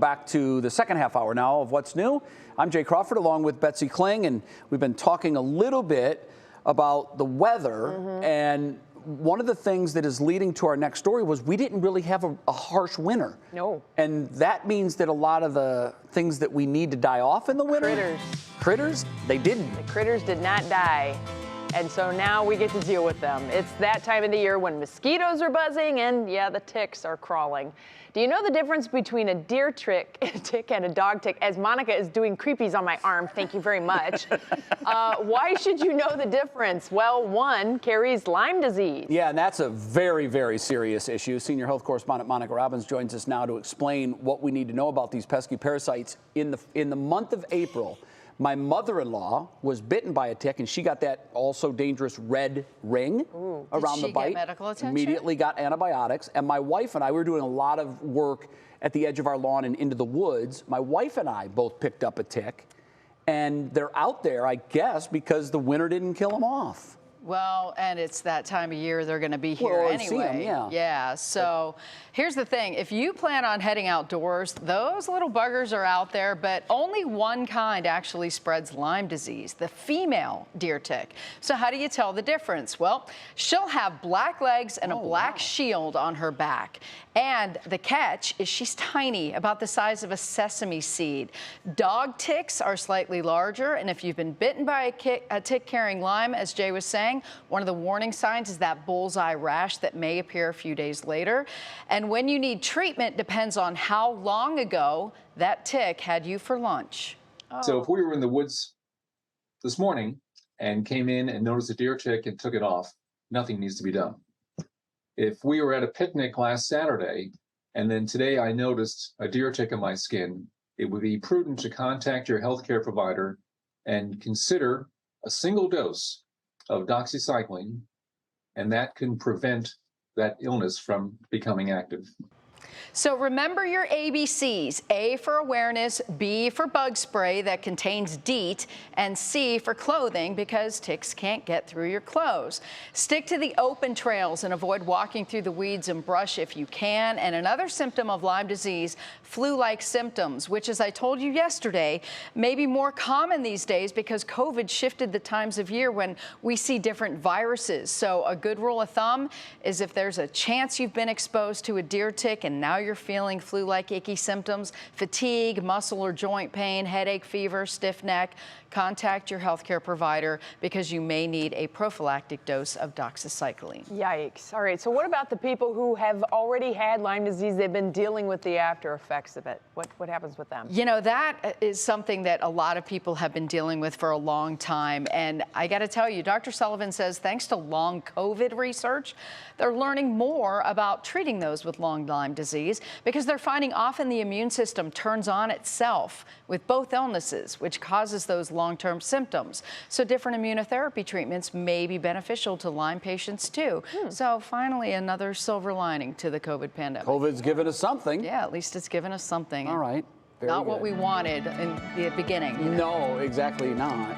Back to the second half hour now of What's New. I'm Jay Crawford along with Betsy Kling, and we've been talking a little bit about the weather. And one of the things that is leading to our next story was we didn't really have a harsh winter. No. And that means that a lot of the things that we need to die off in the winter. Critters, they didn't. The critters did not die. And so now we get to deal with them. It's that time of the year when mosquitoes are buzzing and, yeah, the ticks are crawling. Do you know the difference between a deer tick and a dog tick? As Monica is doing creepies on my arm, thank you very much. Why should you know the difference? Well, one carries Lyme disease. Yeah, and that's a very, very serious issue. Senior health correspondent Monica Robbins joins us now to explain what we need to know about these pesky parasites. In the month of April, my mother-in-law was bitten by a tick, and she got that also dangerous red ring around the bite. Did she get medical attention? Immediately got antibiotics. And my wife and I were doing a lot of work at the edge of our lawn and into the woods. My wife and I both picked up a tick, and they're out there, I guess, because the winter didn't kill them off. Well, and it's that time of year they're going to be here Well, anyway. see 'em, yeah. Yeah, so here's the thing. If you plan on heading outdoors, those little buggers are out there, but only one kind actually spreads Lyme disease, the female deer tick. So how do you tell the difference? Well, she'll have black legs and a black shield on her back. And the catch is she's tiny, about the size of a sesame seed. Dog ticks are slightly larger, and if you've been bitten by a tick carrying Lyme, as Jay was saying, one of the warning signs is that bullseye rash that may appear a few days later. And when you need treatment depends on how long ago that tick had you for lunch. So if we were in the woods this morning and came in and noticed a deer tick and took it off, nothing needs to be done. If we were at a picnic last Saturday and then today I noticed a deer tick in my skin, it would be prudent to contact your healthcare provider and consider a single dose of doxycycline, and that can prevent that illness from becoming active. So remember your ABCs, A for awareness, B for bug spray that contains DEET, and C for clothing because ticks can't get through your clothes. Stick to the open trails and avoid walking through the weeds and brush if you can. And another symptom of Lyme disease, flu-like symptoms, which, as I told you yesterday, may be more common these days because COVID shifted the times of year when we see different viruses. So a good rule of thumb is if there's a chance you've been exposed to a deer tick and now you're feeling flu-like icky symptoms, fatigue, muscle or joint pain, headache, fever, stiff neck, contact your healthcare provider because you may need a prophylactic dose of doxycycline. Yikes. All right, so what about the people who have already had Lyme disease? They've been dealing with the after effects of it. What happens with them? You know, that is something that a lot of people have been dealing with for a long time. And I got to tell you, Dr. Sullivan says thanks to long COVID research, they're learning more about treating those with long Lyme disease because they're finding often the immune system turns on itself with both illnesses, which causes those long-term symptoms. So different immunotherapy treatments may be beneficial to Lyme patients too. So finally, another silver lining to the COVID pandemic. COVID's given us something. Yeah, at least it's given us something. All right. Very Not good. what we wanted in the beginning. No, exactly not.